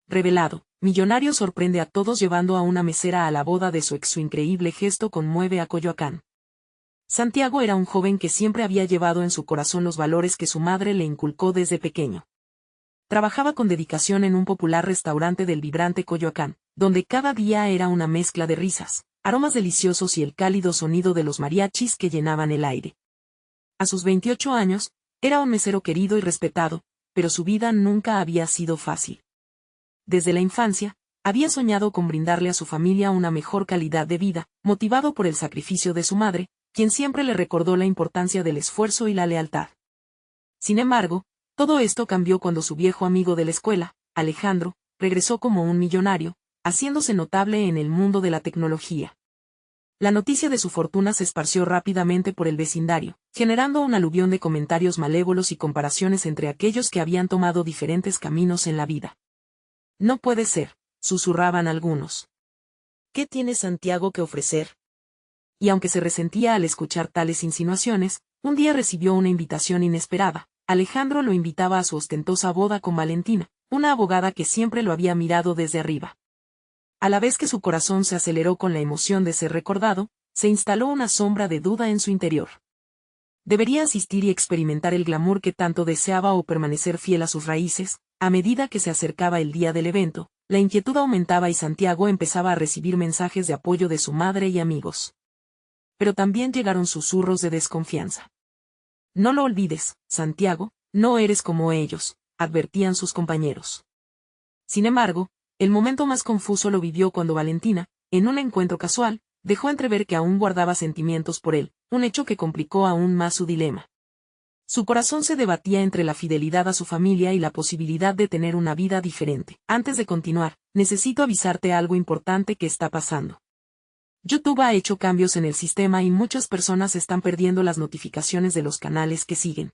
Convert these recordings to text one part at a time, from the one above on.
revelado, millonario sorprende a todos llevando a una mesera a la boda de su ex. Su increíble gesto conmueve a Coyoacán. Santiago era un joven que siempre había llevado en su corazón los valores que su madre le inculcó desde pequeño. Trabajaba con dedicación en un popular restaurante del vibrante Coyoacán, donde cada día era una mezcla de risas, aromas deliciosos y el cálido sonido de los mariachis que llenaban el aire. A sus 28 años, era un mesero querido y respetado, pero su vida nunca había sido fácil. Desde la infancia, había soñado con brindarle a su familia una mejor calidad de vida, motivado por el sacrificio de su madre, quien siempre le recordó la importancia del esfuerzo y la lealtad. Sin embargo, todo esto cambió cuando su viejo amigo de la escuela, Alejandro, regresó como un millonario, haciéndose notable en el mundo de la tecnología. La noticia de su fortuna se esparció rápidamente por el vecindario, generando un aluvión de comentarios malévolos y comparaciones entre aquellos que habían tomado diferentes caminos en la vida. No puede ser, susurraban algunos. ¿Qué tiene Santiago que ofrecer? Y aunque se resentía al escuchar tales insinuaciones, un día recibió una invitación inesperada. Alejandro lo invitaba a su ostentosa boda con Valentina, una abogada que siempre lo había mirado desde arriba. A la vez que su corazón se aceleró con la emoción de ser recordado, se instaló una sombra de duda en su interior. ¿Debería asistir y experimentar el glamour que tanto deseaba o permanecer fiel a sus raíces? A medida que se acercaba el día del evento, la inquietud aumentaba y Santiago empezaba a recibir mensajes de apoyo de su madre y amigos. Pero también llegaron susurros de desconfianza. No lo olvides, Santiago, no eres como ellos, advertían sus compañeros. Sin embargo, el momento más confuso lo vivió cuando Valentina, en un encuentro casual, dejó entrever que aún guardaba sentimientos por él, un hecho que complicó aún más su dilema. Su corazón se debatía entre la fidelidad a su familia y la posibilidad de tener una vida diferente. Antes de continuar, necesito avisarte algo importante que está pasando. YouTube ha hecho cambios en el sistema y muchas personas están perdiendo las notificaciones de los canales que siguen.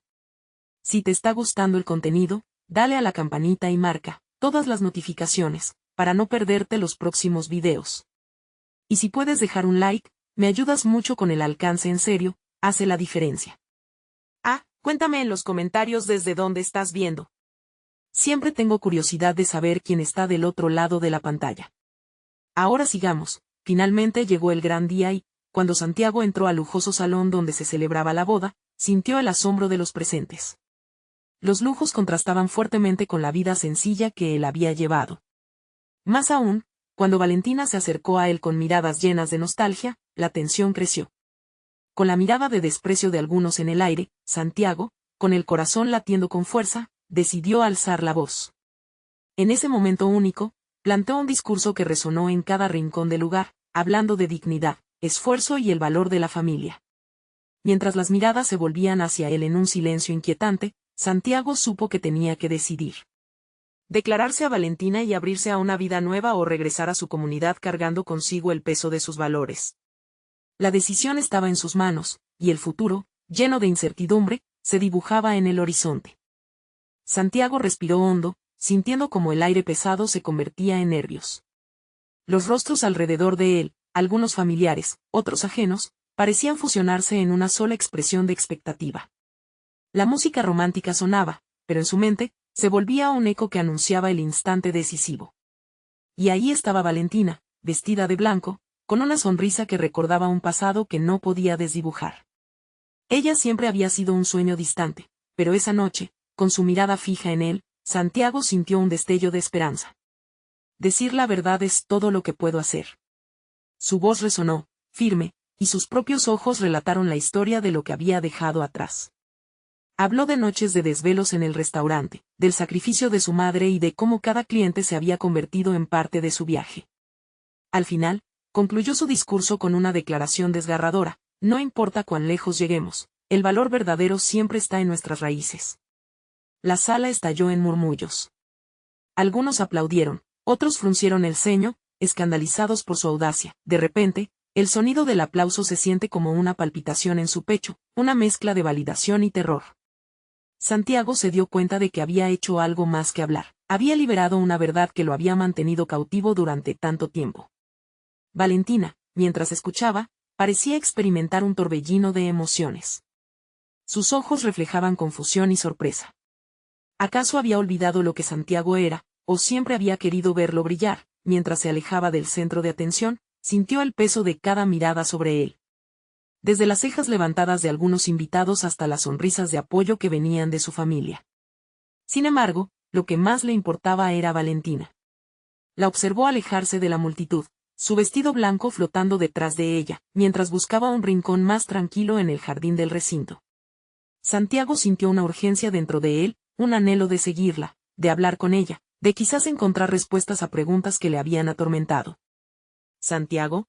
Si te está gustando el contenido, dale a la campanita y marca todas las notificaciones, para no perderte los próximos videos. Y si puedes dejar un like, me ayudas mucho con el alcance, en serio, hace la diferencia. Cuéntame en los comentarios desde dónde estás viendo. Siempre tengo curiosidad de saber quién está del otro lado de la pantalla. Ahora sigamos. Finalmente llegó el gran día y, cuando Santiago entró al lujoso salón donde se celebraba la boda, sintió el asombro de los presentes. Los lujos contrastaban fuertemente con la vida sencilla que él había llevado. Más aún, cuando Valentina se acercó a él con miradas llenas de nostalgia, la tensión creció. Con la mirada de desprecio de algunos en el aire, Santiago, con el corazón latiendo con fuerza, decidió alzar la voz. En ese momento único, planteó un discurso que resonó en cada rincón del lugar, hablando de dignidad, esfuerzo y el valor de la familia. Mientras las miradas se volvían hacia él en un silencio inquietante, Santiago supo que tenía que decidir. Declararse a Valentina y abrirse a una vida nueva o regresar a su comunidad cargando consigo el peso de sus valores. La decisión estaba en sus manos, y el futuro, lleno de incertidumbre, se dibujaba en el horizonte. Santiago respiró hondo, sintiendo como el aire pesado se convertía en nervios. Los rostros alrededor de él, algunos familiares, otros ajenos, parecían fusionarse en una sola expresión de expectativa. La música romántica sonaba, pero en su mente, se volvía un eco que anunciaba el instante decisivo. Y ahí estaba Valentina, vestida de blanco, con una sonrisa que recordaba un pasado que no podía desdibujar. Ella siempre había sido un sueño distante, pero esa noche, con su mirada fija en él, Santiago sintió un destello de esperanza. Decir la verdad es todo lo que puedo hacer. Su voz resonó, firme, y sus propios ojos relataron la historia de lo que había dejado atrás. Habló de noches de desvelos en el restaurante, del sacrificio de su madre y de cómo cada cliente se había convertido en parte de su viaje. Al final, concluyó su discurso con una declaración desgarradora: no importa cuán lejos lleguemos, el valor verdadero siempre está en nuestras raíces. La sala estalló en murmullos. Algunos aplaudieron, otros fruncieron el ceño, escandalizados por su audacia. De repente, el sonido del aplauso se siente como una palpitación en su pecho, una mezcla de validación y terror. Santiago se dio cuenta de que había hecho algo más que hablar. Había liberado una verdad que lo había mantenido cautivo durante tanto tiempo. Valentina, mientras escuchaba, parecía experimentar un torbellino de emociones. Sus ojos reflejaban confusión y sorpresa. ¿Acaso había olvidado lo que Santiago era, o siempre había querido verlo brillar, mientras se alejaba del centro de atención, sintió el peso de cada mirada sobre él. Desde las cejas levantadas de algunos invitados hasta las sonrisas de apoyo que venían de su familia. Sin embargo, lo que más le importaba era Valentina. La observó alejarse de la multitud, su vestido blanco flotando detrás de ella, mientras buscaba un rincón más tranquilo en el jardín del recinto. Santiago sintió una urgencia dentro de él, un anhelo de seguirla, de hablar con ella, de quizás encontrar respuestas a preguntas que le habían atormentado. ¿Santiago?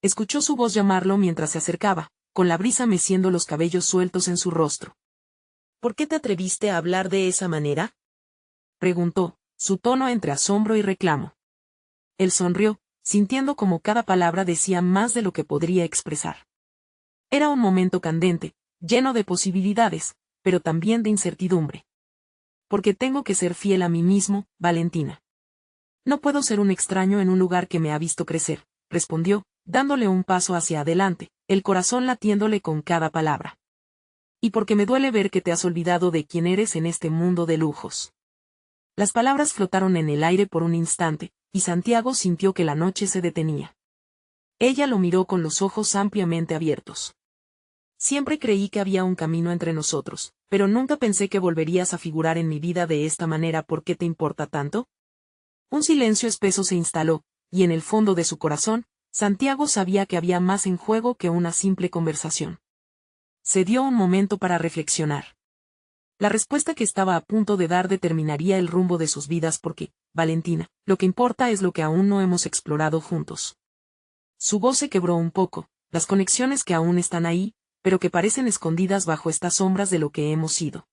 Escuchó su voz llamarlo mientras se acercaba, con la brisa meciendo los cabellos sueltos en su rostro. ¿Por qué te atreviste a hablar de esa manera?, preguntó, su tono entre asombro y reclamo. Él sonrió, sintiendo como cada palabra decía más de lo que podría expresar. Era un momento candente, lleno de posibilidades, pero también de incertidumbre. Porque tengo que ser fiel a mí mismo, Valentina. No puedo ser un extraño en un lugar que me ha visto crecer, respondió, dándole un paso hacia adelante, el corazón latiéndole con cada palabra. Y porque me duele ver que te has olvidado de quién eres en este mundo de lujos. Las palabras flotaron en el aire por un instante, y Santiago sintió que la noche se detenía. Ella lo miró con los ojos ampliamente abiertos. Siempre creí que había un camino entre nosotros, pero nunca pensé que volverías a figurar en mi vida de esta manera. ¿Por qué te importa tanto? Un silencio espeso se instaló, y en el fondo de su corazón, Santiago sabía que había más en juego que una simple conversación. Se dio un momento para reflexionar. La respuesta que estaba a punto de dar determinaría el rumbo de sus vidas porque, Valentina, lo que importa es lo que aún no hemos explorado juntos. Su voz se quebró un poco, las conexiones que aún están ahí, pero que parecen escondidas bajo estas sombras de lo que hemos sido.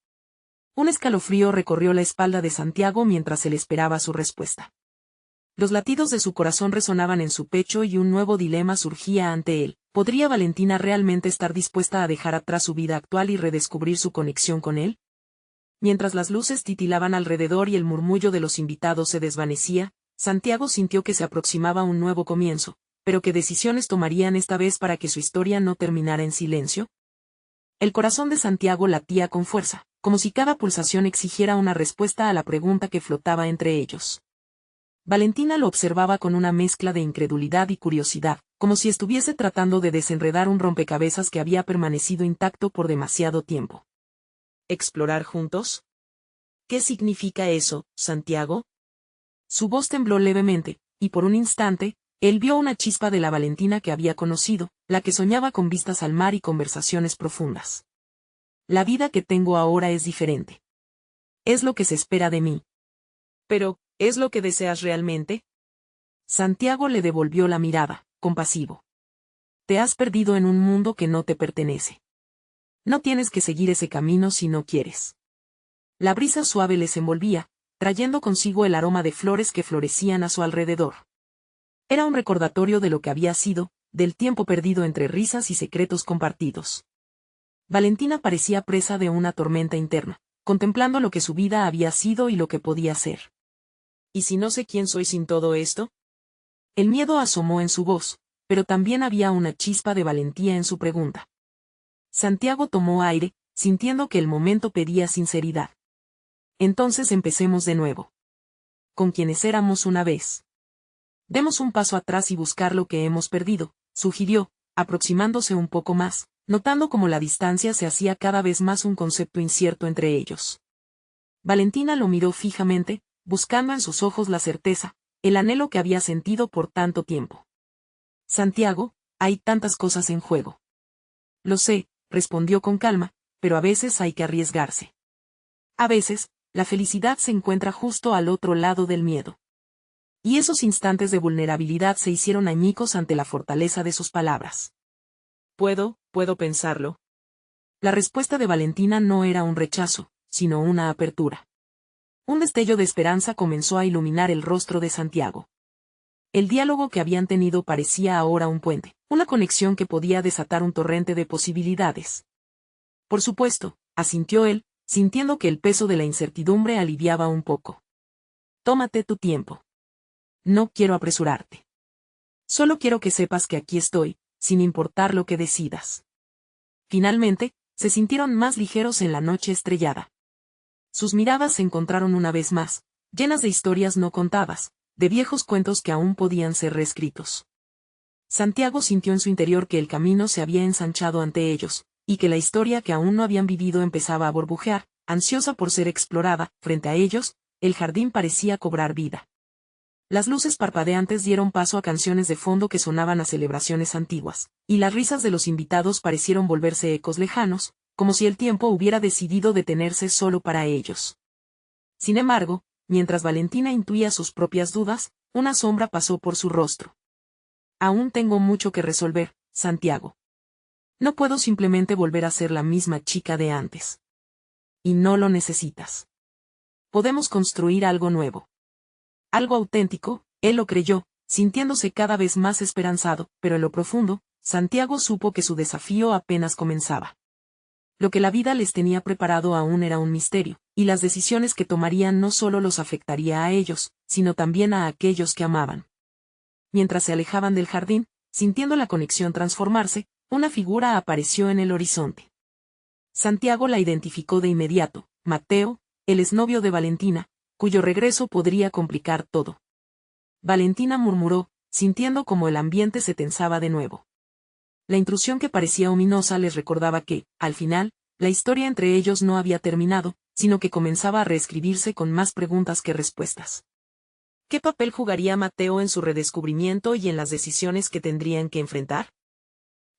Un escalofrío recorrió la espalda de Santiago mientras él esperaba su respuesta. Los latidos de su corazón resonaban en su pecho y un nuevo dilema surgía ante él. ¿Podría Valentina realmente estar dispuesta a dejar atrás su vida actual y redescubrir su conexión con él? Mientras las luces titilaban alrededor y el murmullo de los invitados se desvanecía, Santiago sintió que se aproximaba un nuevo comienzo, pero ¿qué decisiones tomarían esta vez para que su historia no terminara en silencio? El corazón de Santiago latía con fuerza, como si cada pulsación exigiera una respuesta a la pregunta que flotaba entre ellos. Valentina lo observaba con una mezcla de incredulidad y curiosidad, como si estuviese tratando de desenredar un rompecabezas que había permanecido intacto por demasiado tiempo. ¿Explorar juntos? ¿Qué significa eso, Santiago? Su voz tembló levemente, y por un instante, él vio una chispa de la Valentina que había conocido, la que soñaba con vistas al mar y conversaciones profundas. La vida que tengo ahora es diferente. Es lo que se espera de mí. Pero, ¿es lo que deseas realmente? Santiago le devolvió la mirada, compasivo. Te has perdido en un mundo que no te pertenece. No tienes que seguir ese camino si no quieres. La brisa suave les envolvía, trayendo consigo el aroma de flores que florecían a su alrededor. Era un recordatorio de lo que había sido, del tiempo perdido entre risas y secretos compartidos. Valentina parecía presa de una tormenta interna, contemplando lo que su vida había sido y lo que podía ser. ¿Y si no sé quién soy sin todo esto? El miedo asomó en su voz, pero también había una chispa de valentía en su pregunta. Santiago tomó aire, sintiendo que el momento pedía sinceridad. Entonces empecemos de nuevo. Con quienes éramos una vez. Demos un paso atrás y buscar lo que hemos perdido, sugirió, aproximándose un poco más, notando cómo la distancia se hacía cada vez más un concepto incierto entre ellos. Valentina lo miró fijamente, buscando en sus ojos la certeza, el anhelo que había sentido por tanto tiempo. Santiago, hay tantas cosas en juego. Lo sé, respondió con calma, pero a veces hay que arriesgarse. A veces, la felicidad se encuentra justo al otro lado del miedo. Y esos instantes de vulnerabilidad se hicieron añicos ante la fortaleza de sus palabras. ¿Puedo pensarlo? La respuesta de Valentina no era un rechazo, sino una apertura. Un destello de esperanza comenzó a iluminar el rostro de Santiago. El diálogo que habían tenido parecía ahora un puente, una conexión que podía desatar un torrente de posibilidades. Por supuesto, asintió él, sintiendo que el peso de la incertidumbre aliviaba un poco. Tómate tu tiempo. No quiero apresurarte. Solo quiero que sepas que aquí estoy, sin importar lo que decidas. Finalmente, se sintieron más ligeros en la noche estrellada. Sus miradas se encontraron una vez más, llenas de historias no contadas, de viejos cuentos que aún podían ser reescritos. Santiago sintió en su interior que el camino se había ensanchado ante ellos, y que la historia que aún no habían vivido empezaba a burbujear, ansiosa por ser explorada. Frente a ellos, el jardín parecía cobrar vida. Las luces parpadeantes dieron paso a canciones de fondo que sonaban a celebraciones antiguas, y las risas de los invitados parecieron volverse ecos lejanos, como si el tiempo hubiera decidido detenerse solo para ellos. Sin embargo, mientras Valentina intuía sus propias dudas, una sombra pasó por su rostro. Aún tengo mucho que resolver, Santiago. No puedo simplemente volver a ser la misma chica de antes. Y no lo necesitas. Podemos construir algo nuevo. Algo auténtico, él lo creyó, sintiéndose cada vez más esperanzado, pero en lo profundo, Santiago supo que su desafío apenas comenzaba. Lo que la vida les tenía preparado aún era un misterio, y las decisiones que tomarían no solo los afectaría a ellos, sino también a aquellos que amaban. Mientras se alejaban del jardín, sintiendo la conexión transformarse, una figura apareció en el horizonte. Santiago la identificó de inmediato: Mateo, el exnovio de Valentina, cuyo regreso podría complicar todo. Valentina murmuró, sintiendo como el ambiente se tensaba de nuevo. La intrusión que parecía ominosa les recordaba que, al final, la historia entre ellos no había terminado, sino que comenzaba a reescribirse con más preguntas que respuestas. ¿Qué papel jugaría Mateo en su redescubrimiento y en las decisiones que tendrían que enfrentar?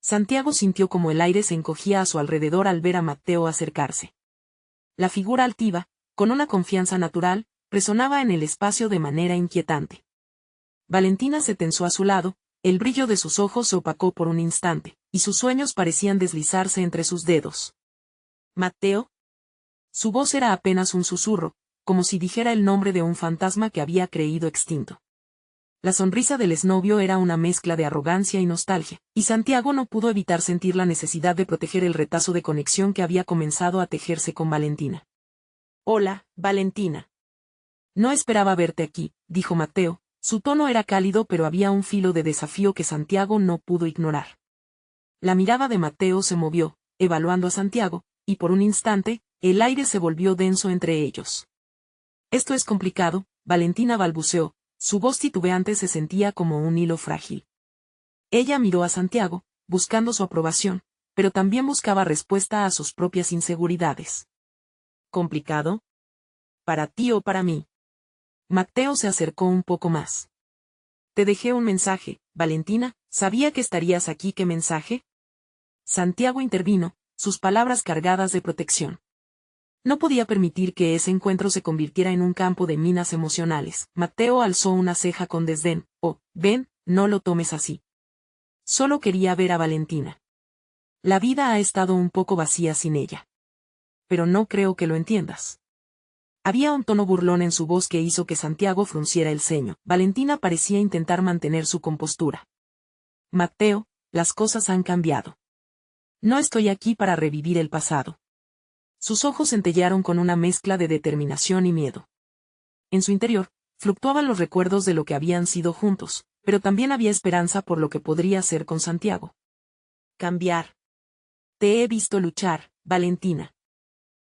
Santiago sintió como el aire se encogía a su alrededor al ver a Mateo acercarse. La figura altiva, con una confianza natural, resonaba en el espacio de manera inquietante. Valentina se tensó a su lado, el brillo de sus ojos se opacó por un instante, y sus sueños parecían deslizarse entre sus dedos. ¿Mateo? Su voz era apenas un susurro, como si dijera el nombre de un fantasma que había creído extinto. La sonrisa del exnovio era una mezcla de arrogancia y nostalgia, y Santiago no pudo evitar sentir la necesidad de proteger el retazo de conexión que había comenzado a tejerse con Valentina. «Hola, Valentina. No esperaba verte aquí», dijo Mateo. Su tono era cálido, pero había un filo de desafío que Santiago no pudo ignorar. La mirada de Mateo se movió, evaluando a Santiago, y por un instante, el aire se volvió denso entre ellos. «Esto es complicado», Valentina balbuceó, su voz titubeante se sentía como un hilo frágil. Ella miró a Santiago, buscando su aprobación, pero también buscaba respuesta a sus propias inseguridades. ¿Complicado? ¿Para ti o para mí? Mateo se acercó un poco más. Te dejé un mensaje, Valentina, ¿sabía que estarías aquí? ¿Qué mensaje? Santiago intervino, sus palabras cargadas de protección. No podía permitir que ese encuentro se convirtiera en un campo de minas emocionales. Mateo alzó una ceja con desdén. Oh, ven, no lo tomes así. Solo quería ver a Valentina. La vida ha estado un poco vacía sin ella. Pero no creo que lo entiendas. Había un tono burlón en su voz que hizo que Santiago frunciera el ceño. Valentina parecía intentar mantener su compostura. Mateo, las cosas han cambiado. No estoy aquí para revivir el pasado. Sus ojos centellearon con una mezcla de determinación y miedo. En su interior, fluctuaban los recuerdos de lo que habían sido juntos, pero también había esperanza por lo que podría ser con Santiago. Cambiar. Te he visto luchar, Valentina.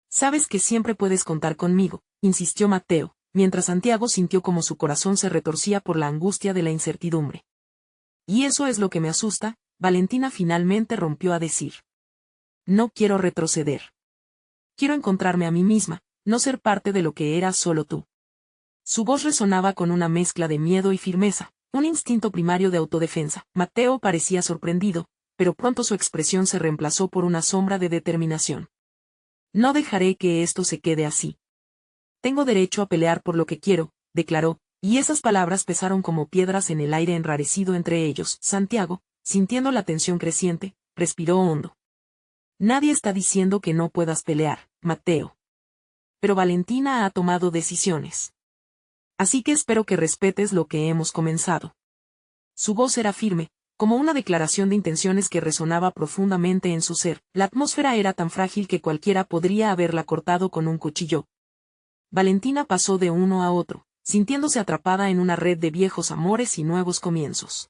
Sabes que siempre puedes contar conmigo, insistió Mateo, mientras Santiago sintió como su corazón se retorcía por la angustia de la incertidumbre. Y eso es lo que me asusta, Valentina finalmente rompió a decir. No quiero retroceder. Quiero encontrarme a mí misma, no ser parte de lo que eras solo tú. Su voz resonaba con una mezcla de miedo y firmeza, un instinto primario de autodefensa. Mateo parecía sorprendido, pero pronto su expresión se reemplazó por una sombra de determinación. No dejaré que esto se quede así. Tengo derecho a pelear por lo que quiero, declaró, y esas palabras pesaron como piedras en el aire enrarecido entre ellos. Santiago, sintiendo la tensión creciente, respiró hondo. Nadie está diciendo que no puedas pelear, Mateo. Pero Valentina ha tomado decisiones. Así que espero que respetes lo que hemos comenzado. Su voz era firme, como una declaración de intenciones que resonaba profundamente en su ser. La atmósfera era tan frágil que cualquiera podría haberla cortado con un cuchillo. Valentina pasó de uno a otro, sintiéndose atrapada en una red de viejos amores y nuevos comienzos.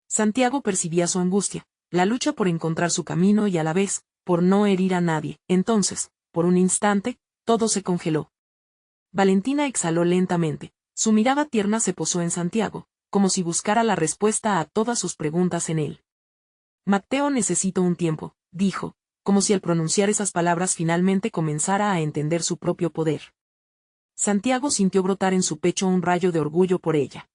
Santiago percibía su angustia, la lucha por encontrar su camino y a la vez, por no herir a nadie. Entonces, por un instante, todo se congeló. Valentina exhaló lentamente. Su mirada tierna se posó en Santiago, como si buscara la respuesta a todas sus preguntas en él. Matteo, necesito un tiempo, dijo, como si al pronunciar esas palabras finalmente comenzara a entender su propio poder. Santiago sintió brotar en su pecho un rayo de orgullo por ella.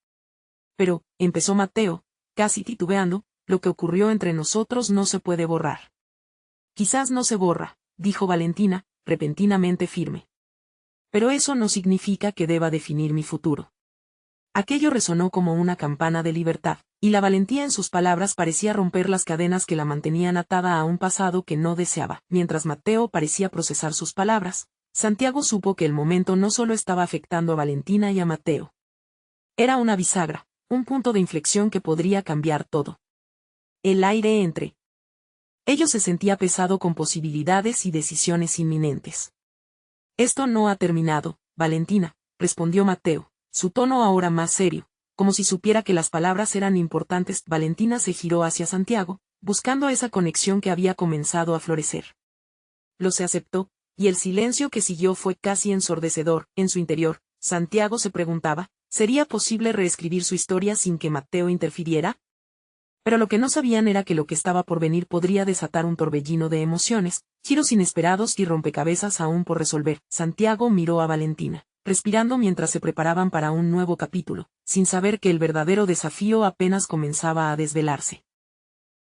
Pero, empezó Matteo, casi titubeando, lo que ocurrió entre nosotros no se puede borrar. Quizás no se borra, dijo Valentina, repentinamente firme. Pero eso no significa que deba definir mi futuro. Aquello resonó como una campana de libertad, y la valentía en sus palabras parecía romper las cadenas que la mantenían atada a un pasado que no deseaba. Mientras Matteo parecía procesar sus palabras, Santiago supo que el momento no solo estaba afectando a Valentina y a Matteo. Era una bisagra, un punto de inflexión que podría cambiar todo. El aire entre ellos se sentía pesado con posibilidades y decisiones inminentes. Esto no ha terminado, Valentina, respondió Matteo, su tono ahora más serio, como si supiera que las palabras eran importantes. Valentina se giró hacia Santiago, buscando esa conexión que había comenzado a florecer. Lo se aceptó, y el silencio que siguió fue casi ensordecedor. En su interior, Santiago se preguntaba, ¿sería posible reescribir su historia sin que Matteo interfiriera? Pero lo que no sabían era que lo que estaba por venir podría desatar un torbellino de emociones, giros inesperados y rompecabezas aún por resolver. Santiago miró a Valentina, respirando mientras se preparaban para un nuevo capítulo, sin saber que el verdadero desafío apenas comenzaba a desvelarse.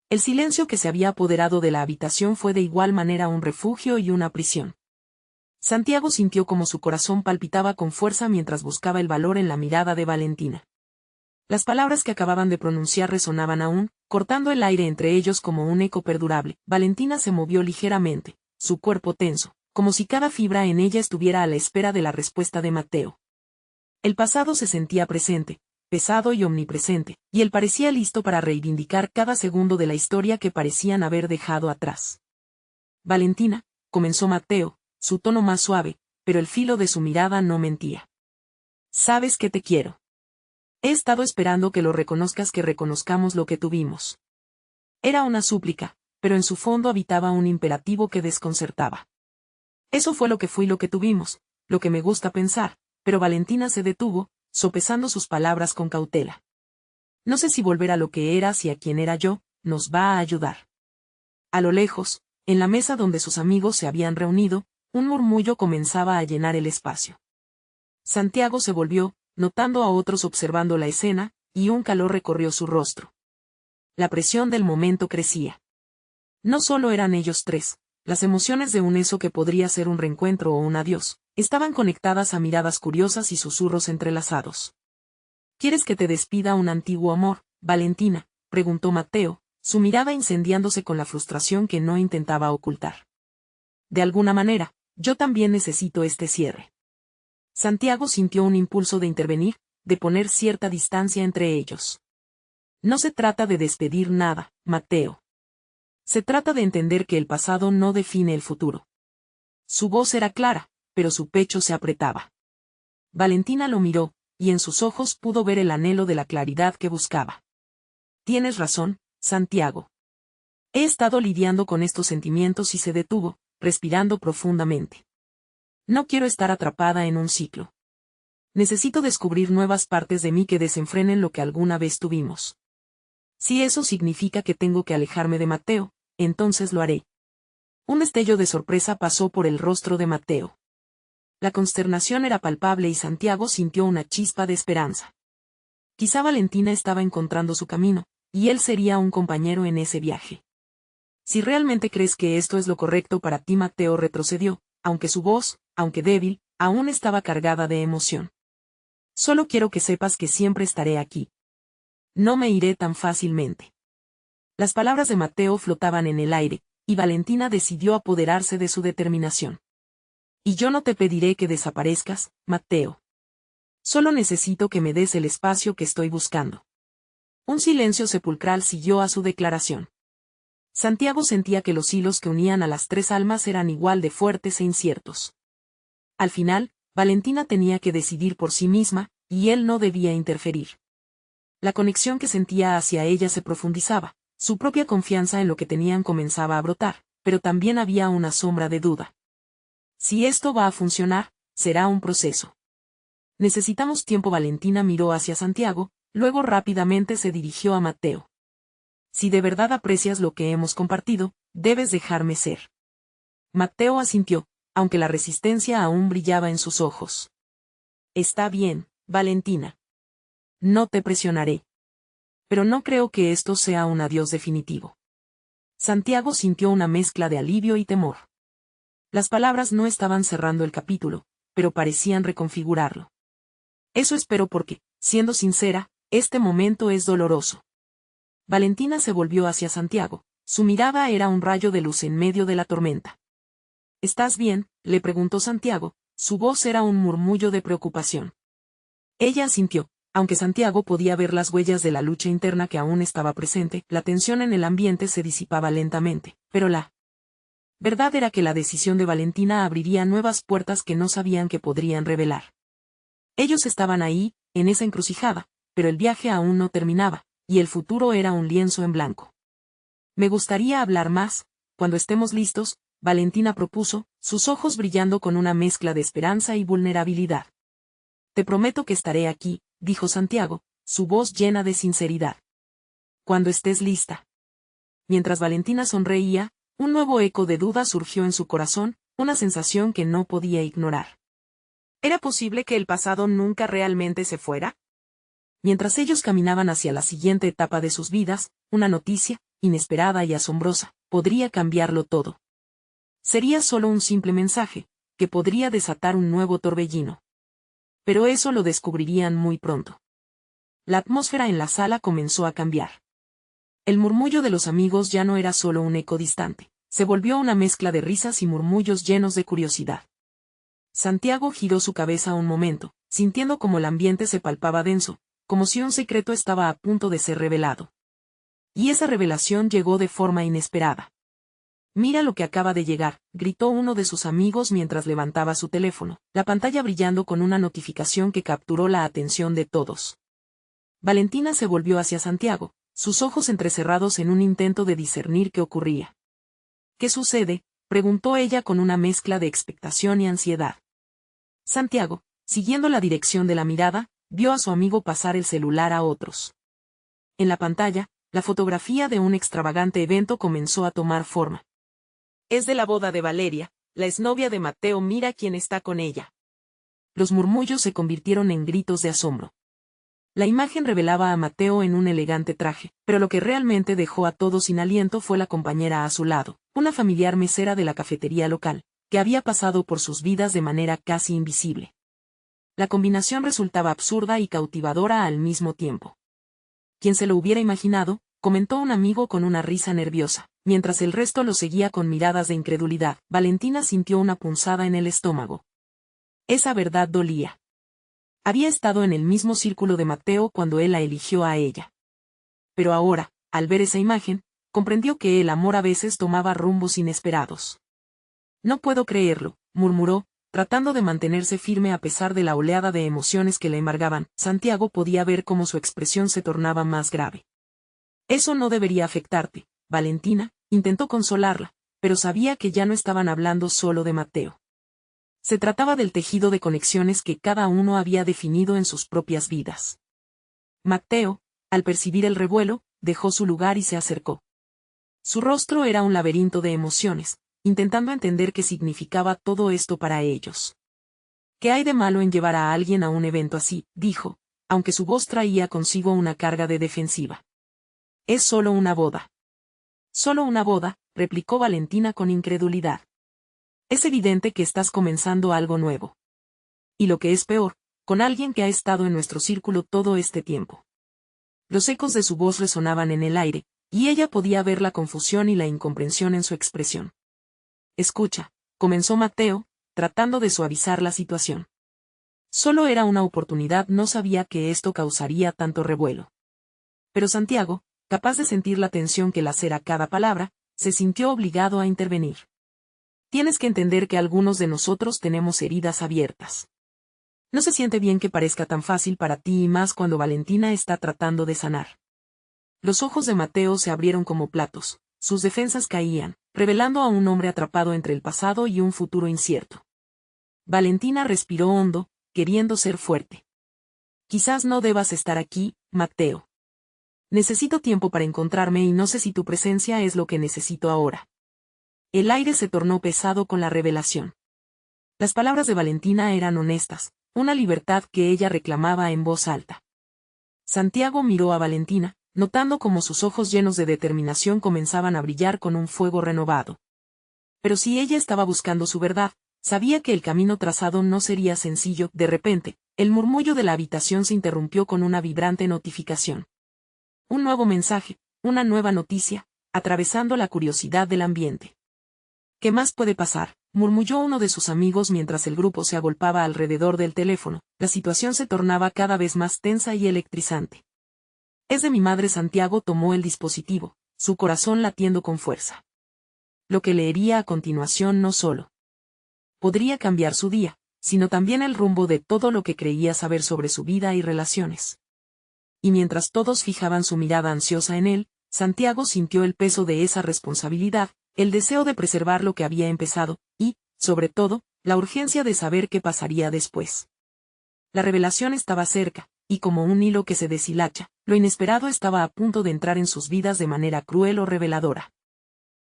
El silencio que se había apoderado de la habitación fue de igual manera un refugio y una prisión. Santiago sintió como su corazón palpitaba con fuerza mientras buscaba el valor en la mirada de Valentina. Las palabras que acababan de pronunciar resonaban aún, cortando el aire entre ellos como un eco perdurable. Valentina se movió ligeramente, su cuerpo tenso, como si cada fibra en ella estuviera a la espera de la respuesta de Matteo. El pasado se sentía presente, pesado y omnipresente, y él parecía listo para reivindicar cada segundo de la historia que parecían haber dejado atrás. Valentina, comenzó Matteo, su tono más suave, pero el filo de su mirada no mentía. Sabes que te quiero. He estado esperando que lo reconozcas, que reconozcamos lo que tuvimos. Era una súplica, pero en su fondo habitaba un imperativo que desconcertaba. Eso fue lo que fui, lo que tuvimos, lo que me gusta pensar, pero Valentina se detuvo, sopesando sus palabras con cautela. No sé si volver a lo que eras y a quien era yo, nos va a ayudar. A lo lejos, en la mesa donde sus amigos se habían reunido, un murmullo comenzaba a llenar el espacio. Santiago se volvió, notando a otros observando la escena, y un calor recorrió su rostro. La presión del momento crecía. No solo eran ellos tres, las emociones de un eso que podría ser un reencuentro o un adiós, estaban conectadas a miradas curiosas y susurros entrelazados. ¿Quieres que te despida un antiguo amor, Valentina?, preguntó Matteo, su mirada incendiándose con la frustración que no intentaba ocultar. De alguna manera, yo también necesito este cierre. Santiago sintió un impulso de intervenir, de poner cierta distancia entre ellos. No se trata de despedir nada, Matteo. Se trata de entender que el pasado no define el futuro. Su voz era clara, pero su pecho se apretaba. Valentina lo miró, y en sus ojos pudo ver el anhelo de la claridad que buscaba. Tienes razón, Santiago. He estado lidiando con estos sentimientos y se detuvo, respirando profundamente. No quiero estar atrapada en un ciclo. Necesito descubrir nuevas partes de mí que desenfrenen lo que alguna vez tuvimos. Si eso significa que tengo que alejarme de Matteo, entonces lo haré. Un destello de sorpresa pasó por el rostro de Matteo. La consternación era palpable y Santiago sintió una chispa de esperanza. Quizá Valentina estaba encontrando su camino, y él sería un compañero en ese viaje. Si realmente crees que esto es lo correcto para ti, Matteo retrocedió, aunque su voz, aunque débil, aún estaba cargada de emoción. Solo quiero que sepas que siempre estaré aquí. No me iré tan fácilmente. Las palabras de Matteo flotaban en el aire, y Valentina decidió apoderarse de su determinación. Y yo no te pediré que desaparezcas, Matteo. Solo necesito que me des el espacio que estoy buscando. Un silencio sepulcral siguió a su declaración. Santiago sentía que los hilos que unían a las tres almas eran igual de fuertes e inciertos. Al final, Valentina tenía que decidir por sí misma, y él no debía interferir. La conexión que sentía hacia ella se profundizaba, su propia confianza en lo que tenían comenzaba a brotar, pero también había una sombra de duda. Si esto va a funcionar, será un proceso. Necesitamos tiempo. Valentina miró hacia Santiago, luego rápidamente se dirigió a Mateo. Si de verdad aprecias lo que hemos compartido, debes dejarme ser. Mateo asintió, aunque la resistencia aún brillaba en sus ojos. Está bien, Valentina. No te presionaré. Pero no creo que esto sea un adiós definitivo. Santiago sintió una mezcla de alivio y temor. Las palabras no estaban cerrando el capítulo, pero parecían reconfigurarlo. Eso espero porque, siendo sincera, este momento es doloroso. Valentina se volvió hacia Santiago, su mirada era un rayo de luz en medio de la tormenta. ¿Estás bien?, le preguntó Santiago, su voz era un murmullo de preocupación. Ella asintió, aunque Santiago podía ver las huellas de la lucha interna que aún estaba presente, la tensión en el ambiente se disipaba lentamente, pero la verdad era que la decisión de Valentina abriría nuevas puertas que no sabían que podrían revelar. Ellos estaban ahí, en esa encrucijada, pero el viaje aún no terminaba, y el futuro era un lienzo en blanco. Me gustaría hablar más, cuando estemos listos, Valentina propuso, sus ojos brillando con una mezcla de esperanza y vulnerabilidad. Te prometo que estaré aquí, dijo Santiago, su voz llena de sinceridad. Cuando estés lista. Mientras Valentina sonreía, un nuevo eco de duda surgió en su corazón, una sensación que no podía ignorar. ¿Era posible que el pasado nunca realmente se fuera? Mientras ellos caminaban hacia la siguiente etapa de sus vidas, una noticia, inesperada y asombrosa, podría cambiarlo todo. Sería solo un simple mensaje, que podría desatar un nuevo torbellino. Pero eso lo descubrirían muy pronto. La atmósfera en la sala comenzó a cambiar. El murmullo de los amigos ya no era solo un eco distante, se volvió una mezcla de risas y murmullos llenos de curiosidad. Santiago giró su cabeza un momento, sintiendo como el ambiente se palpaba denso, como si un secreto estaba a punto de ser revelado. Y esa revelación llegó de forma inesperada. Mira lo que acaba de llegar, gritó uno de sus amigos mientras levantaba su teléfono, la pantalla brillando con una notificación que capturó la atención de todos. Valentina se volvió hacia Santiago, sus ojos entrecerrados en un intento de discernir qué ocurría. ¿Qué sucede?, preguntó ella con una mezcla de expectación y ansiedad. Santiago, siguiendo la dirección de la mirada, vio a su amigo pasar el celular a otros. En la pantalla, la fotografía de un extravagante evento comenzó a tomar forma. Es de la boda de Valeria, la exnovia de Mateo, mira quién está con ella. Los murmullos se convirtieron en gritos de asombro. La imagen revelaba a Mateo en un elegante traje, pero lo que realmente dejó a todos sin aliento fue la compañera a su lado, una familiar mesera de la cafetería local, que había pasado por sus vidas de manera casi invisible. La combinación resultaba absurda y cautivadora al mismo tiempo. ¿Quién se lo hubiera imaginado?, comentó un amigo con una risa nerviosa, mientras el resto lo seguía con miradas de incredulidad. Valentina sintió una punzada en el estómago. Esa verdad dolía. Había estado en el mismo círculo de Mateo cuando él la eligió a ella. Pero ahora, al ver esa imagen, comprendió que el amor a veces tomaba rumbos inesperados. No puedo creerlo, murmuró, tratando de mantenerse firme a pesar de la oleada de emociones que le embargaban. Santiago podía ver cómo su expresión se tornaba más grave. Eso no debería afectarte, Valentina, intentó consolarla, pero sabía que ya no estaban hablando solo de Mateo. Se trataba del tejido de conexiones que cada uno había definido en sus propias vidas. Mateo, al percibir el revuelo, dejó su lugar y se acercó. Su rostro era un laberinto de emociones, intentando entender qué significaba todo esto para ellos. ¿Qué hay de malo en llevar a alguien a un evento así?, dijo, aunque su voz traía consigo una carga de defensiva. Es solo una boda. Solo una boda, replicó Valentina con incredulidad. Es evidente que estás comenzando algo nuevo. Y lo que es peor, con alguien que ha estado en nuestro círculo todo este tiempo. Los ecos de su voz resonaban en el aire, y ella podía ver la confusión y la incomprensión en su expresión. Escucha, comenzó Mateo, tratando de suavizar la situación. Solo era una oportunidad, no sabía que esto causaría tanto revuelo. Pero Santiago, capaz de sentir la tensión que lacera cada palabra, se sintió obligado a intervenir. Tienes que entender que algunos de nosotros tenemos heridas abiertas. No se siente bien que parezca tan fácil para ti y más cuando Valentina está tratando de sanar. Los ojos de Mateo se abrieron como platos, sus defensas caían, revelando a un hombre atrapado entre el pasado y un futuro incierto. Valentina respiró hondo, queriendo ser fuerte. Quizás no debas estar aquí, Mateo. Necesito tiempo para encontrarme y no sé si tu presencia es lo que necesito ahora. El aire se tornó pesado con la revelación. Las palabras de Valentina eran honestas, una libertad que ella reclamaba en voz alta. Santiago miró a Valentina, notando cómo sus ojos llenos de determinación comenzaban a brillar con un fuego renovado. Pero si ella estaba buscando su verdad, sabía que el camino trazado no sería sencillo. De repente, el murmullo de la habitación se interrumpió con una vibrante notificación. Un nuevo mensaje, una nueva noticia, atravesando la curiosidad del ambiente. ¿Qué más puede pasar?, murmulló uno de sus amigos mientras el grupo se agolpaba alrededor del teléfono. La situación se tornaba cada vez más tensa y electrizante. Es de mi madre. Santiago tomó el dispositivo, su corazón latiendo con fuerza. Lo que leería a continuación no solo podría cambiar su día, sino también el rumbo de todo lo que creía saber sobre su vida y relaciones. Y mientras todos fijaban su mirada ansiosa en él, Santiago sintió el peso de esa responsabilidad, el deseo de preservar lo que había empezado, y, sobre todo, la urgencia de saber qué pasaría después. La revelación estaba cerca, y como un hilo que se deshilacha, lo inesperado estaba a punto de entrar en sus vidas de manera cruel o reveladora.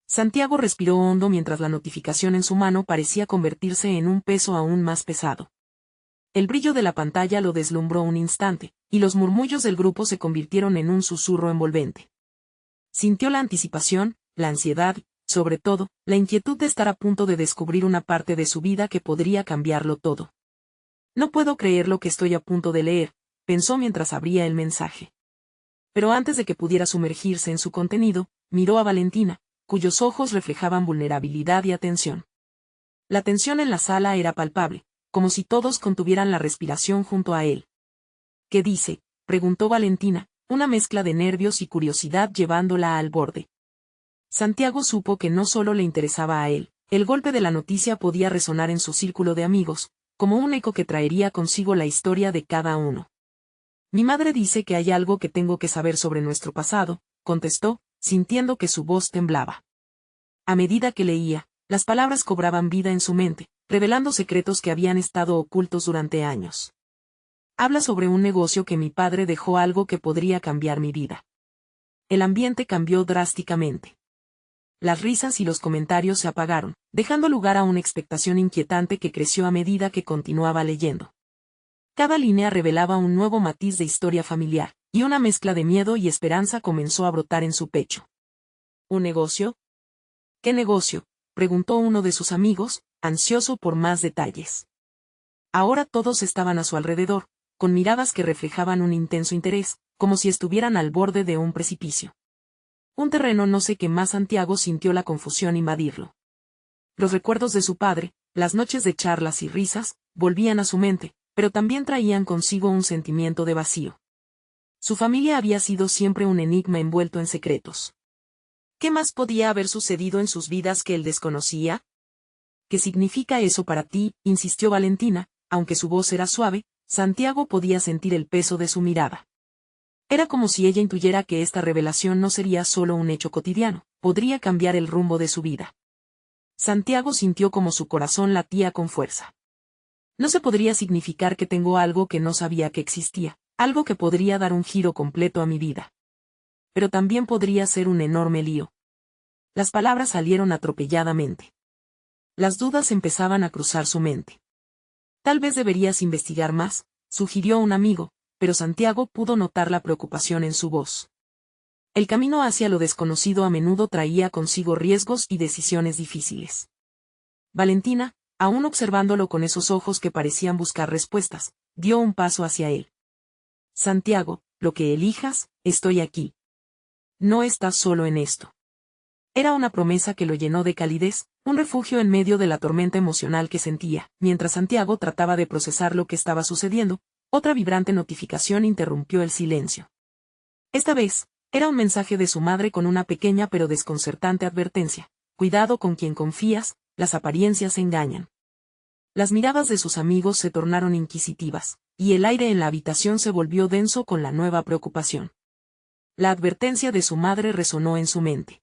Santiago respiró hondo mientras la notificación en su mano parecía convertirse en un peso aún más pesado. El brillo de la pantalla lo deslumbró un instante, y los murmullos del grupo se convirtieron en un susurro envolvente. Sintió la anticipación, la ansiedad, sobre todo, la inquietud de estar a punto de descubrir una parte de su vida que podría cambiarlo todo. No puedo creer lo que estoy a punto de leer, pensó mientras abría el mensaje. Pero antes de que pudiera sumergirse en su contenido, miró a Valentina, cuyos ojos reflejaban vulnerabilidad y atención. La tensión en la sala era palpable, como si todos contuvieran la respiración junto a él. ¿Qué dice?, preguntó Valentina, una mezcla de nervios y curiosidad llevándola al borde. Santiago supo que no solo le interesaba a él, el golpe de la noticia podía resonar en su círculo de amigos, como un eco que traería consigo la historia de cada uno. Mi madre dice que hay algo que tengo que saber sobre nuestro pasado, contestó, sintiendo que su voz temblaba. A medida que leía, las palabras cobraban vida en su mente, revelando secretos que habían estado ocultos durante años. Habla sobre un negocio que mi padre dejó, algo que podría cambiar mi vida. El ambiente cambió drásticamente. Las risas y los comentarios se apagaron, dejando lugar a una expectación inquietante que creció a medida que continuaba leyendo. Cada línea revelaba un nuevo matiz de historia familiar, y una mezcla de miedo y esperanza comenzó a brotar en su pecho. ¿Un negocio? ¿Qué negocio?, preguntó uno de sus amigos, ansioso por más detalles. Ahora todos estaban a su alrededor, con miradas que reflejaban un intenso interés, como si estuvieran al borde de un precipicio. Un terreno no sé qué más. Santiago sintió la confusión invadirlo. Los recuerdos de su padre, las noches de charlas y risas, volvían a su mente, pero también traían consigo un sentimiento de vacío. Su familia había sido siempre un enigma envuelto en secretos. ¿Qué más podía haber sucedido en sus vidas que él desconocía? ¿Qué significa eso para ti?, insistió Valentina, aunque su voz era suave, Santiago podía sentir el peso de su mirada. Era como si ella intuyera que esta revelación no sería solo un hecho cotidiano, podría cambiar el rumbo de su vida. Santiago sintió como su corazón latía con fuerza. No se podría significar que tengo algo que no sabía que existía, algo que podría dar un giro completo a mi vida. Pero también podría ser un enorme lío. Las palabras salieron atropelladamente. Las dudas empezaban a cruzar su mente. Tal vez deberías investigar más, sugirió un amigo, pero Santiago pudo notar la preocupación en su voz. El camino hacia lo desconocido a menudo traía consigo riesgos y decisiones difíciles. Valentina, aún observándolo con esos ojos que parecían buscar respuestas, dio un paso hacia él. Santiago, lo que elijas, estoy aquí. No estás solo en esto. Era una promesa que lo llenó de calidez, un refugio en medio de la tormenta emocional que sentía. Mientras Santiago trataba de procesar lo que estaba sucediendo, otra vibrante notificación interrumpió el silencio. Esta vez, era un mensaje de su madre con una pequeña pero desconcertante advertencia: cuidado con quien confías, las apariencias engañan. Las miradas de sus amigos se tornaron inquisitivas, y el aire en la habitación se volvió denso con la nueva preocupación. La advertencia de su madre resonó en su mente.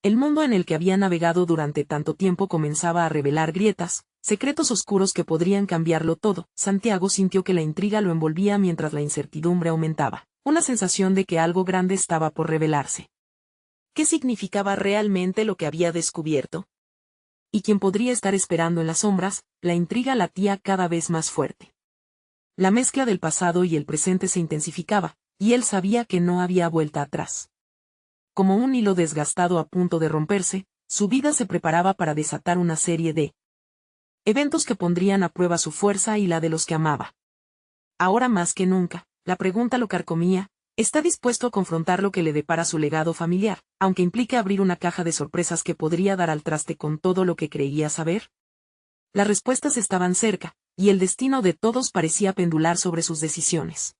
El mundo en el que había navegado durante tanto tiempo comenzaba a revelar grietas, Secretos oscuros que podrían cambiarlo todo. Santiago sintió que la intriga lo envolvía mientras la incertidumbre aumentaba. Una sensación de que algo grande estaba por revelarse. ¿Qué significaba realmente lo que había descubierto? ¿Y quién podría estar esperando en las sombras? La intriga latía cada vez más fuerte. La mezcla del pasado y el presente se intensificaba, y él sabía que no había vuelta atrás. Como un hilo desgastado a punto de romperse, su vida se preparaba para desatar una serie de eventos que pondrían a prueba su fuerza y la de los que amaba. Ahora más que nunca, la pregunta lo carcomía: ¿está dispuesto a confrontar lo que le depara su legado familiar, aunque implique abrir una caja de sorpresas que podría dar al traste con todo lo que creía saber? Las respuestas estaban cerca, y el destino de todos parecía pendular sobre sus decisiones.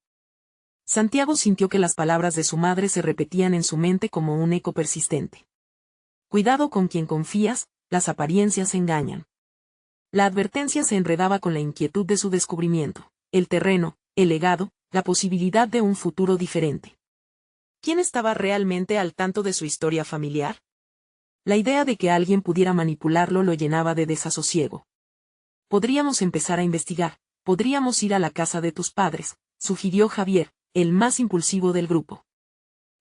Santiago sintió que las palabras de su madre se repetían en su mente como un eco persistente. Cuidado con quien confías, las apariencias engañan. La advertencia se enredaba con la inquietud de su descubrimiento, el terreno, el legado, la posibilidad de un futuro diferente. ¿Quién estaba realmente al tanto de su historia familiar? La idea de que alguien pudiera manipularlo lo llenaba de desasosiego. Podríamos empezar a investigar, podríamos ir a la casa de tus padres, sugirió Javier, el más impulsivo del grupo.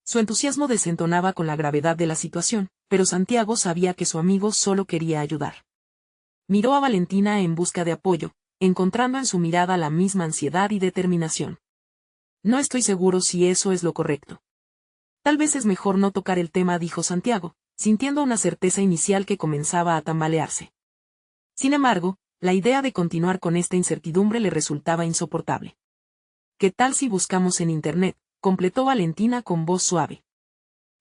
Su entusiasmo desentonaba con la gravedad de la situación, pero Santiago sabía que su amigo solo quería ayudar. Miró a Valentina en busca de apoyo, encontrando en su mirada la misma ansiedad y determinación. No estoy seguro si eso es lo correcto. Tal vez es mejor no tocar el tema, dijo Santiago, sintiendo una certeza inicial que comenzaba a tambalearse. Sin embargo, la idea de continuar con esta incertidumbre le resultaba insoportable. ¿Qué tal si buscamos en Internet?, completó Valentina con voz suave.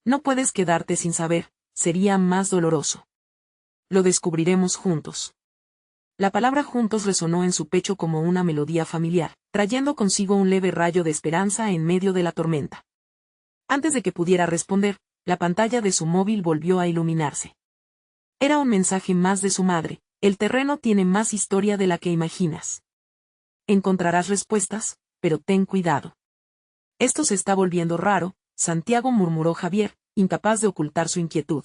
No puedes quedarte sin saber, sería más doloroso. Lo descubriremos juntos. La palabra juntos resonó en su pecho como una melodía familiar, trayendo consigo un leve rayo de esperanza en medio de la tormenta. Antes de que pudiera responder, la pantalla de su móvil volvió a iluminarse. Era un mensaje más de su madre: el terreno tiene más historia de la que imaginas. Encontrarás respuestas, pero ten cuidado. Esto se está volviendo raro, Santiago, murmuró Javier, incapaz de ocultar su inquietud.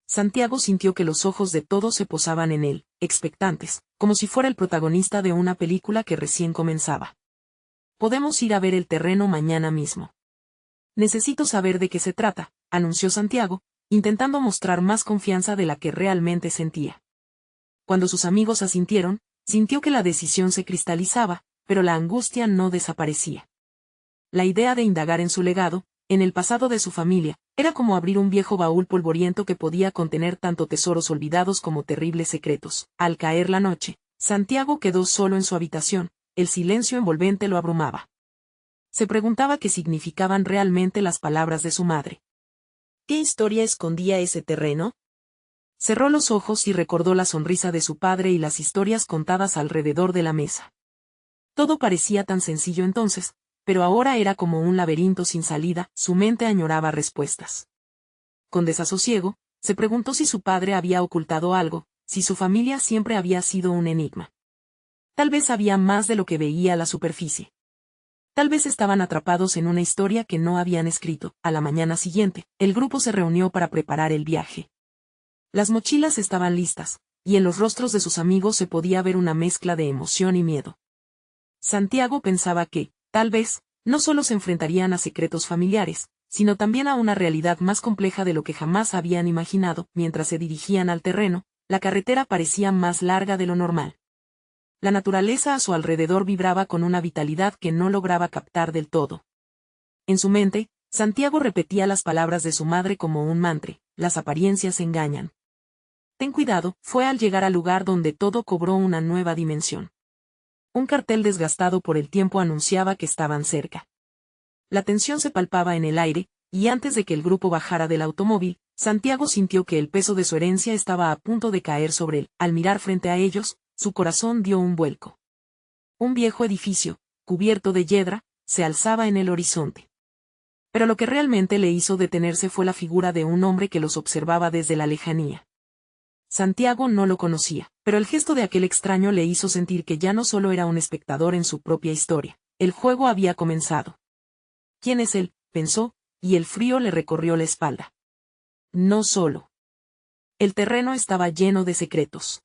Santiago sintió que los ojos de todos se posaban en él, expectantes, como si fuera el protagonista de una película que recién comenzaba. Podemos ir a ver el terreno mañana mismo. Necesito saber de qué se trata, anunció Santiago, intentando mostrar más confianza de la que realmente sentía. Cuando sus amigos asintieron, sintió que la decisión se cristalizaba, pero la angustia no desaparecía. La idea de indagar en su legado, en el pasado de su familia, era como abrir un viejo baúl polvoriento que podía contener tanto tesoros olvidados como terribles secretos. Al caer la noche, Santiago quedó solo en su habitación, el silencio envolvente lo abrumaba. Se preguntaba qué significaban realmente las palabras de su madre. ¿Qué historia escondía ese terreno? Cerró los ojos y recordó la sonrisa de su padre y las historias contadas alrededor de la mesa. Todo parecía tan sencillo entonces, pero ahora era como un laberinto sin salida. Su mente añoraba respuestas. Con desasosiego, se preguntó si su padre había ocultado algo, si su familia siempre había sido un enigma. Tal vez había más de lo que veía a la superficie. Tal vez estaban atrapados en una historia que no habían escrito. A la mañana siguiente, el grupo se reunió para preparar el viaje. Las mochilas estaban listas, y en los rostros de sus amigos se podía ver una mezcla de emoción y miedo. Santiago pensaba que, tal vez, no solo se enfrentarían a secretos familiares, sino también a una realidad más compleja de lo que jamás habían imaginado. Mientras se dirigían al terreno, la carretera parecía más larga de lo normal. La naturaleza a su alrededor vibraba con una vitalidad que no lograba captar del todo. En su mente, Santiago repetía las palabras de su madre como un mantra: las apariencias engañan. Ten cuidado. Fue al llegar al lugar donde todo cobró una nueva dimensión. Un cartel desgastado por el tiempo anunciaba que estaban cerca. La tensión se palpaba en el aire, y antes de que el grupo bajara del automóvil, Santiago sintió que el peso de su herencia estaba a punto de caer sobre él. Al mirar frente a ellos, su corazón dio un vuelco. Un viejo edificio, cubierto de hiedra, se alzaba en el horizonte. Pero lo que realmente le hizo detenerse fue la figura de un hombre que los observaba desde la lejanía. Santiago no lo conocía, pero el gesto de aquel extraño le hizo sentir que ya no solo era un espectador en su propia historia. El juego había comenzado. ¿Quién es él?, pensó, y el frío le recorrió la espalda. No solo. El terreno estaba lleno de secretos.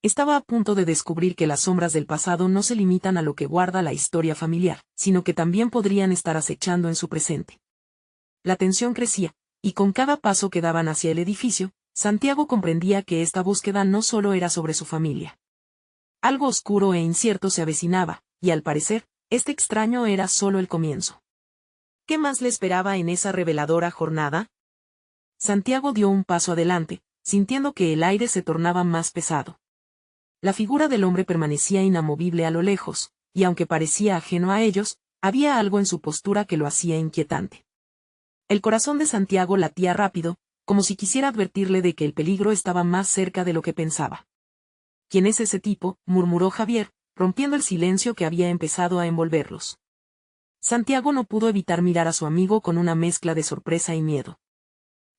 Estaba a punto de descubrir que las sombras del pasado no se limitan a lo que guarda la historia familiar, sino que también podrían estar acechando en su presente. La tensión crecía, y con cada paso que daban hacia el edificio, Santiago comprendía que esta búsqueda no solo era sobre su familia. Algo oscuro e incierto se avecinaba, y al parecer, este extraño era solo el comienzo. ¿Qué más le esperaba en esa reveladora jornada? Santiago dio un paso adelante, sintiendo que el aire se tornaba más pesado. La figura del hombre permanecía inamovible a lo lejos, y aunque parecía ajeno a ellos, había algo en su postura que lo hacía inquietante. El corazón de Santiago latía rápido, como si quisiera advertirle de que el peligro estaba más cerca de lo que pensaba. ¿Quién es ese tipo?, murmuró Javier, rompiendo el silencio que había empezado a envolverlos. Santiago no pudo evitar mirar a su amigo con una mezcla de sorpresa y miedo.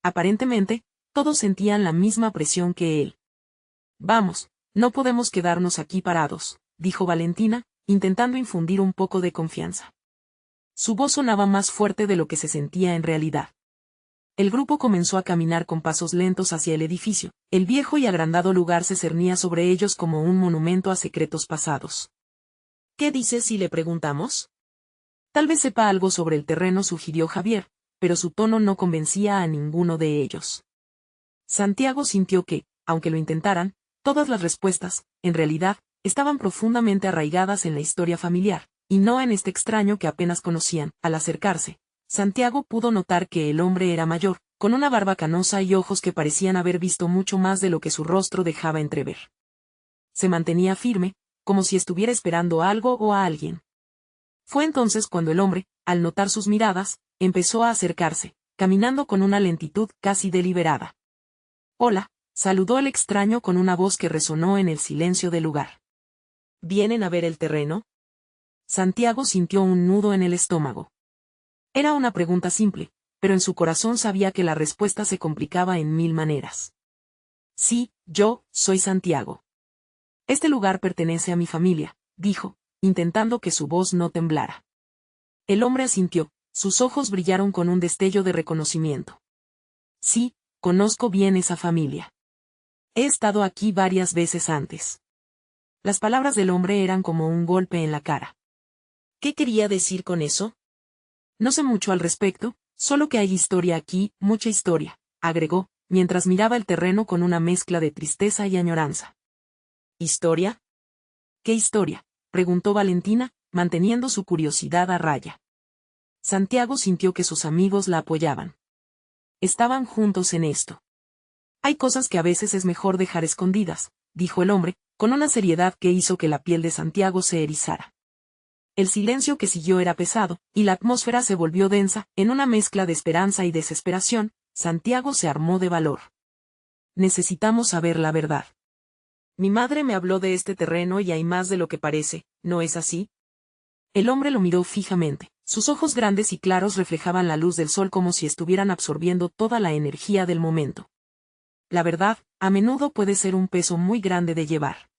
Aparentemente, todos sentían la misma presión que él. Vamos, no podemos quedarnos aquí parados, dijo Valentina, intentando infundir un poco de confianza. Su voz sonaba más fuerte de lo que se sentía en realidad. El grupo comenzó a caminar con pasos lentos hacia el edificio. El viejo y agrandado lugar se cernía sobre ellos como un monumento a secretos pasados. ¿Qué dices si le preguntamos? Tal vez sepa algo sobre el terreno, sugirió Javier, pero su tono no convencía a ninguno de ellos. Santiago sintió que, aunque lo intentaran, todas las respuestas, en realidad, estaban profundamente arraigadas en la historia familiar, y no en este extraño que apenas conocían. Al acercarse, Santiago pudo notar que el hombre era mayor, con una barba canosa y ojos que parecían haber visto mucho más de lo que su rostro dejaba entrever. Se mantenía firme, como si estuviera esperando algo o a alguien. Fue entonces cuando el hombre, al notar sus miradas, empezó a acercarse, caminando con una lentitud casi deliberada. «Hola», saludó el extraño con una voz que resonó en el silencio del lugar. «¿Vienen a ver el terreno?» Santiago sintió un nudo en el estómago. Era una pregunta simple, pero en su corazón sabía que la respuesta se complicaba en mil maneras. «Sí, yo soy Santiago. Este lugar pertenece a mi familia», dijo, intentando que su voz no temblara. El hombre asintió, sus ojos brillaron con un destello de reconocimiento. «Sí, conozco bien esa familia. He estado aquí varias veces antes». Las palabras del hombre eran como un golpe en la cara. ¿Qué quería decir con eso? No sé mucho al respecto, solo que hay historia aquí, mucha historia, agregó, mientras miraba el terreno con una mezcla de tristeza y añoranza. ¿Historia? ¿Qué historia?, preguntó Valentina, manteniendo su curiosidad a raya. Santiago sintió que sus amigos la apoyaban. Estaban juntos en esto. Hay cosas que a veces es mejor dejar escondidas, dijo el hombre, con una seriedad que hizo que la piel de Santiago se erizara. El silencio que siguió era pesado, y la atmósfera se volvió densa. En una mezcla de esperanza y desesperación, Santiago se armó de valor. Necesitamos saber la verdad. Mi madre me habló de este terreno y hay más de lo que parece, ¿no es así? El hombre lo miró fijamente. Sus ojos grandes y claros reflejaban la luz del sol como si estuvieran absorbiendo toda la energía del momento. La verdad, a menudo puede ser un peso muy grande de llevar.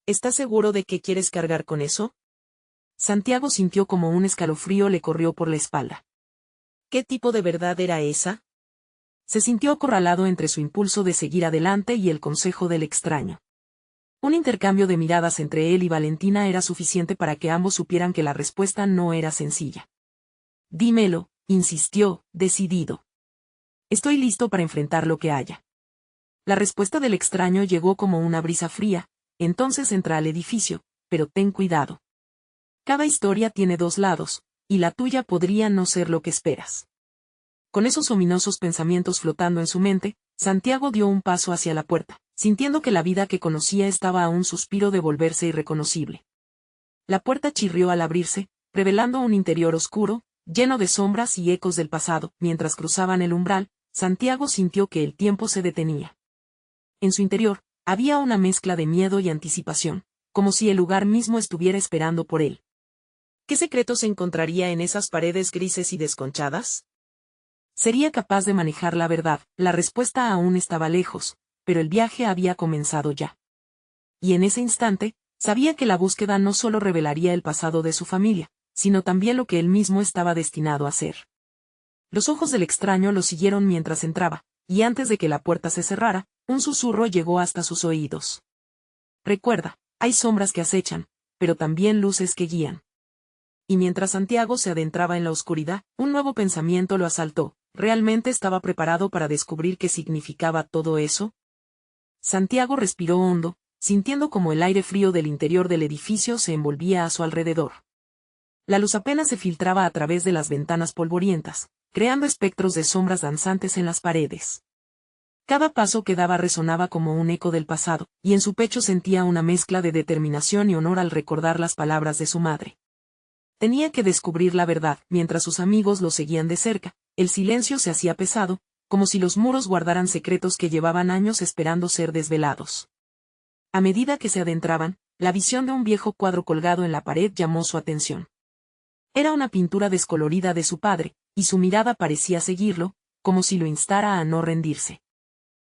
¿Estás seguro de que quieres cargar con eso? Santiago sintió como un escalofrío le corrió por la espalda. ¿Qué tipo de verdad era esa? Se sintió acorralado entre su impulso de seguir adelante y el consejo del extraño. Un intercambio de miradas entre él y Valentina era suficiente para que ambos supieran que la respuesta no era sencilla. Dímelo, insistió, decidido. Estoy listo para enfrentar lo que haya. La respuesta del extraño llegó como una brisa fría. Entonces entra al edificio, pero ten cuidado. Cada historia tiene dos lados, y la tuya podría no ser lo que esperas. Con esos ominosos pensamientos flotando en su mente, Santiago dio un paso hacia la puerta, sintiendo que la vida que conocía estaba a un suspiro de volverse irreconocible. La puerta chirrió al abrirse, revelando un interior oscuro, lleno de sombras y ecos del pasado. Mientras cruzaban el umbral, Santiago sintió que el tiempo se detenía. En su interior, había una mezcla de miedo y anticipación, como si el lugar mismo estuviera esperando por él. ¿Qué secretos encontraría en esas paredes grises y desconchadas? ¿Sería capaz de manejar la verdad? La respuesta aún estaba lejos, pero el viaje había comenzado ya. Y en ese instante, sabía que la búsqueda no solo revelaría el pasado de su familia, sino también lo que él mismo estaba destinado a ser. Los ojos del extraño lo siguieron mientras entraba, y antes de que la puerta se cerrara, un susurro llegó hasta sus oídos. Recuerda, hay sombras que acechan, pero también luces que guían. Y mientras Santiago se adentraba en la oscuridad, un nuevo pensamiento lo asaltó. ¿Realmente estaba preparado para descubrir qué significaba todo eso? Santiago respiró hondo, sintiendo como el aire frío del interior del edificio se envolvía a su alrededor. La luz apenas se filtraba a través de las ventanas polvorientas, creando espectros de sombras danzantes en las paredes. Cada paso que daba resonaba como un eco del pasado, y en su pecho sentía una mezcla de determinación y honor al recordar las palabras de su madre. Tenía que descubrir la verdad, mientras sus amigos lo seguían de cerca. El silencio se hacía pesado, como si los muros guardaran secretos que llevaban años esperando ser desvelados. A medida que se adentraban, la visión de un viejo cuadro colgado en la pared llamó su atención. Era una pintura descolorida de su padre, y su mirada parecía seguirlo, como si lo instara a no rendirse.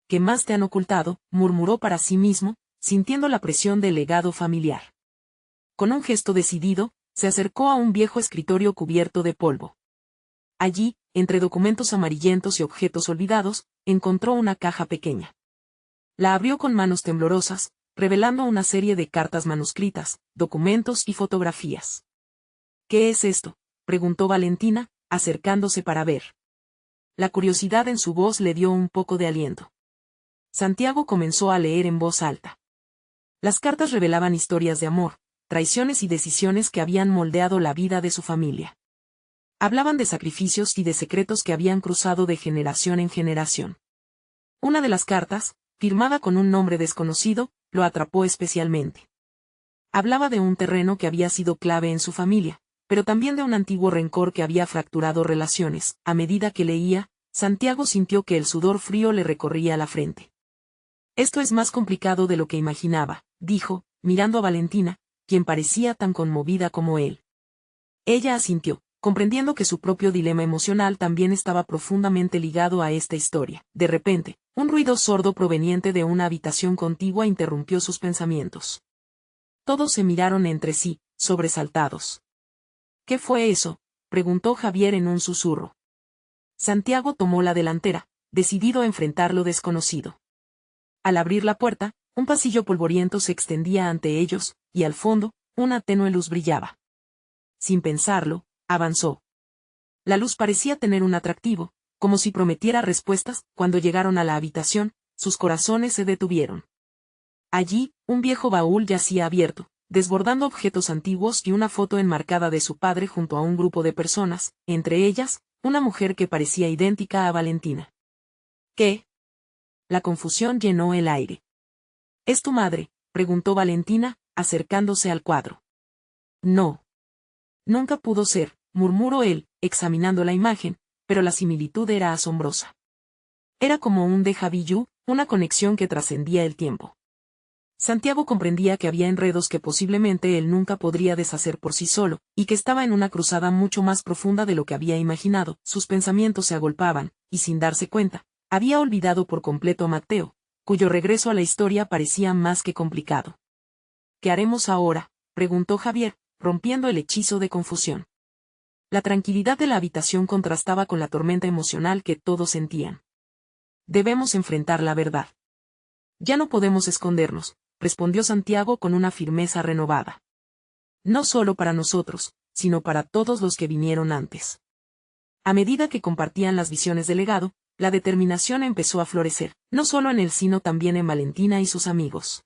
¿Qué más te han ocultado?, murmuró para sí mismo, sintiendo la presión del legado familiar. Con un gesto decidido, se acercó a un viejo escritorio cubierto de polvo. Allí, entre documentos amarillentos y objetos olvidados, encontró una caja pequeña. La abrió con manos temblorosas, revelando una serie de cartas manuscritas, documentos y fotografías. ¿Qué es esto?, preguntó Valentina, acercándose para ver. La curiosidad en su voz le dio un poco de aliento. Santiago comenzó a leer en voz alta. Las cartas revelaban historias de amor, traiciones y decisiones que habían moldeado la vida de su familia. Hablaban de sacrificios y de secretos que habían cruzado de generación en generación. Una de las cartas, firmada con un nombre desconocido, lo atrapó especialmente. Hablaba de un terreno que había sido clave en su familia, pero también de un antiguo rencor que había fracturado relaciones. A medida que leía, Santiago sintió que el sudor frío le recorría la frente. Esto es más complicado de lo que imaginaba, dijo, mirando a Valentina, quien parecía tan conmovida como él. Ella asintió, comprendiendo que su propio dilema emocional también estaba profundamente ligado a esta historia. De repente, un ruido sordo proveniente de una habitación contigua interrumpió sus pensamientos. Todos se miraron entre sí, sobresaltados. ¿Qué fue eso?, preguntó Javier en un susurro. Santiago tomó la delantera, decidido a enfrentar lo desconocido. Al abrir la puerta, un pasillo polvoriento se extendía ante ellos, y al fondo, una tenue luz brillaba. Sin pensarlo, avanzó. La luz parecía tener un atractivo, como si prometiera respuestas. Cuando llegaron a la habitación, sus corazones se detuvieron. Allí, un viejo baúl yacía abierto, desbordando objetos antiguos y una foto enmarcada de su padre junto a un grupo de personas, entre ellas, una mujer que parecía idéntica a Valentina. ¿Qué? La confusión llenó el aire. ¿Es tu madre?, preguntó Valentina, acercándose al cuadro. No. Nunca pudo ser, murmuró él, examinando la imagen, pero la similitud era asombrosa. Era como un déjà vu, una conexión que trascendía el tiempo. Santiago comprendía que había enredos que posiblemente él nunca podría deshacer por sí solo, y que estaba en una cruzada mucho más profunda de lo que había imaginado. Sus pensamientos se agolpaban, y sin darse cuenta, había olvidado por completo a Mateo, cuyo regreso a la historia parecía más que complicado. ¿Qué haremos ahora?, preguntó Javier, rompiendo el hechizo de confusión. La tranquilidad de la habitación contrastaba con la tormenta emocional que todos sentían. Debemos enfrentar la verdad. Ya no podemos escondernos, respondió Santiago con una firmeza renovada. No solo para nosotros, sino para todos los que vinieron antes. A medida que compartían las visiones del legado, la determinación empezó a florecer, no solo en él sino también en Valentina y sus amigos.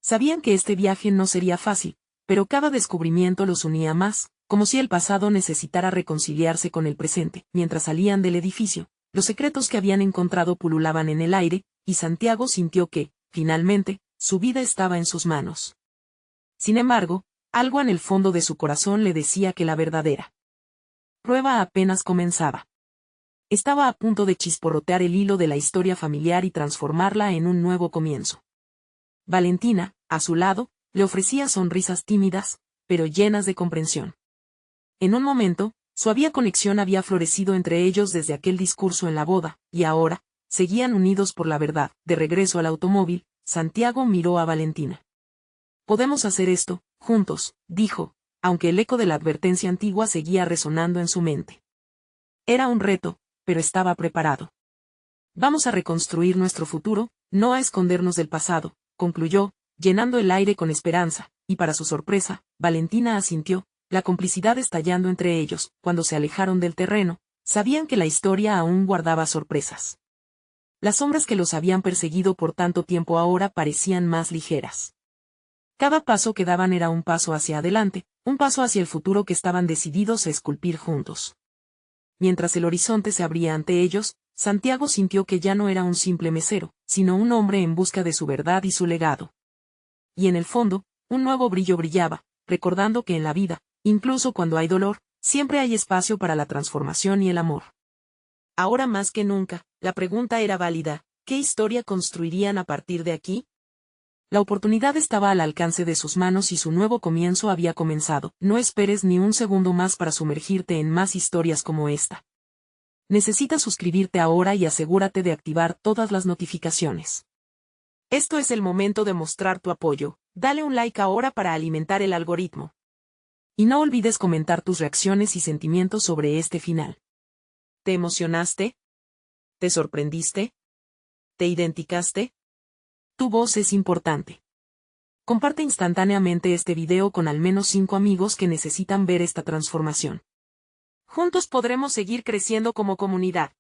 Sabían que este viaje no sería fácil, pero cada descubrimiento los unía más, como si el pasado necesitara reconciliarse con el presente. Mientras salían del edificio, los secretos que habían encontrado pululaban en el aire, y Santiago sintió que, finalmente, su vida estaba en sus manos. Sin embargo, algo en el fondo de su corazón le decía que la verdadera prueba apenas comenzaba. Estaba a punto de chisporrotear el hilo de la historia familiar y transformarla en un nuevo comienzo. Valentina, a su lado, le ofrecía sonrisas tímidas, pero llenas de comprensión. En un momento, su suave conexión había florecido entre ellos desde aquel discurso en la boda, y ahora, seguían unidos por la verdad. De regreso al automóvil, Santiago miró a Valentina. Podemos hacer esto, juntos, dijo, aunque el eco de la advertencia antigua seguía resonando en su mente. Era un reto, pero estaba preparado. Vamos a reconstruir nuestro futuro, no a escondernos del pasado, concluyó, llenando el aire con esperanza, y para su sorpresa, Valentina asintió, la complicidad estallando entre ellos. Cuando se alejaron del terreno, sabían que la historia aún guardaba sorpresas. Las sombras que los habían perseguido por tanto tiempo ahora parecían más ligeras. Cada paso que daban era un paso hacia adelante, un paso hacia el futuro que estaban decididos a esculpir juntos. Mientras el horizonte se abría ante ellos, Santiago sintió que ya no era un simple mesero, sino un hombre en busca de su verdad y su legado. Y en el fondo, un nuevo brillo brillaba, recordando que en la vida, incluso cuando hay dolor, siempre hay espacio para la transformación y el amor. Ahora más que nunca, la pregunta era válida: ¿qué historia construirían a partir de aquí? La oportunidad estaba al alcance de sus manos y su nuevo comienzo había comenzado. No esperes ni un segundo más para sumergirte en más historias como esta. Necesitas suscribirte ahora y asegúrate de activar todas las notificaciones. Esto es el momento de mostrar tu apoyo. Dale un like ahora para alimentar el algoritmo. Y no olvides comentar tus reacciones y sentimientos sobre este final. ¿Te emocionaste? ¿Te sorprendiste? ¿Te identificaste? Tu voz es importante. Comparte instantáneamente este video con al menos 5 amigos que necesitan ver esta transformación. Juntos podremos seguir creciendo como comunidad.